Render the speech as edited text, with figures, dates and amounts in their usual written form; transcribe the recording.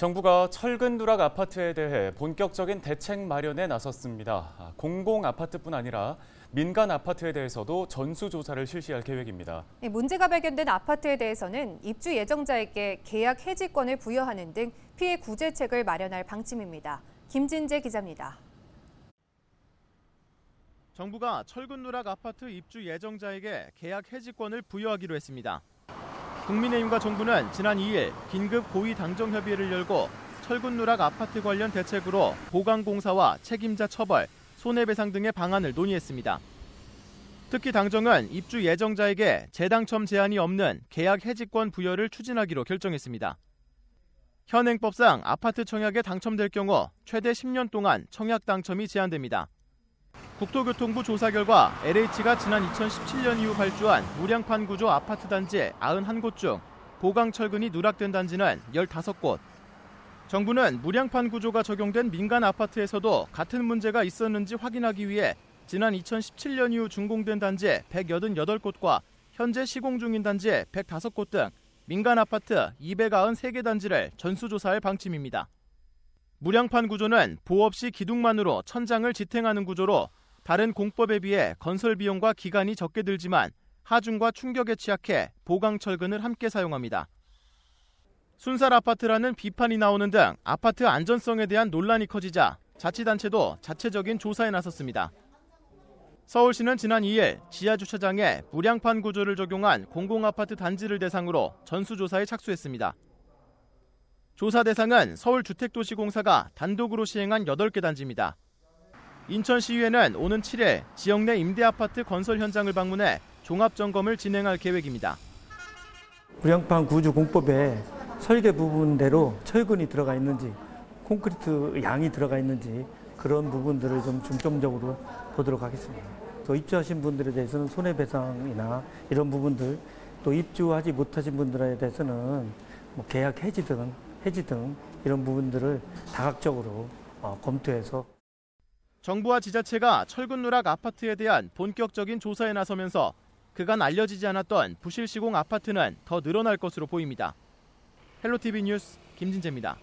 정부가 철근 누락 아파트에 대해 본격적인 대책 마련에 나섰습니다. 공공 아파트뿐 아니라 민간 아파트에 대해서도 전수조사를 실시할 계획입니다. 문제가 발견된 아파트에 대해서는 입주 예정자에게 계약 해지권을 부여하는 등 피해 구제책을 마련할 방침입니다. 김진재 기자입니다. 정부가 철근 누락 아파트 입주 예정자에게 계약 해지권을 부여하기로 했습니다. 국민의힘과 정부는 지난 2일 긴급 고위 당정 협의회를 열고 철근 누락 아파트 관련 대책으로 보강공사와 책임자 처벌, 손해배상 등의 방안을 논의했습니다. 특히 당정은 입주 예정자에게 재당첨 제한이 없는 계약 해지권 부여를 추진하기로 결정했습니다. 현행법상 아파트 청약에 당첨될 경우 최대 10년 동안 청약 당첨이 제한됩니다. 국토교통부 조사 결과 LH가 지난 2017년 이후 발주한 무량판 구조 아파트 단지 91곳 중 보강 철근이 누락된 단지는 15곳. 정부는 무량판 구조가 적용된 민간 아파트에서도 같은 문제가 있었는지 확인하기 위해 지난 2017년 이후 준공된 단지 188곳과 현재 시공 중인 단지 105곳 등 민간 아파트 293개 단지를 전수조사할 방침입니다. 무량판 구조는 보호 없이 기둥만으로 천장을 지탱하는 구조로 다른 공법에 비해 건설 비용과 기간이 적게 들지만 하중과 충격에 취약해 보강 철근을 함께 사용합니다. 순살 아파트라는 비판이 나오는 등 아파트 안전성에 대한 논란이 커지자 자치단체도 자체적인 조사에 나섰습니다. 서울시는 지난 2일 지하주차장에 무량판 구조를 적용한 공공아파트 단지를 대상으로 전수조사에 착수했습니다. 조사 대상은 서울주택도시공사가 단독으로 시행한 8개 단지입니다. 인천시의회는 오는 7일 지역 내 임대아파트 건설 현장을 방문해 종합점검을 진행할 계획입니다. 무량판 구조 공법에 설계 부분대로 철근이 들어가 있는지, 콘크리트 양이 들어가 있는지 그런 부분들을 좀 중점적으로 보도록 하겠습니다. 또 입주하신 분들에 대해서는 손해배상이나 이런 부분들, 또 입주하지 못하신 분들에 대해서는 뭐 계약 해지 등 이런 부분들을 다각적으로 검토해서 정부와 지자체가 철근 누락 아파트에 대한 본격적인 조사에 나서면서 그간 알려지지 않았던 부실 시공 아파트는 더 늘어날 것으로 보입니다. 헬로티비 뉴스 김진재입니다.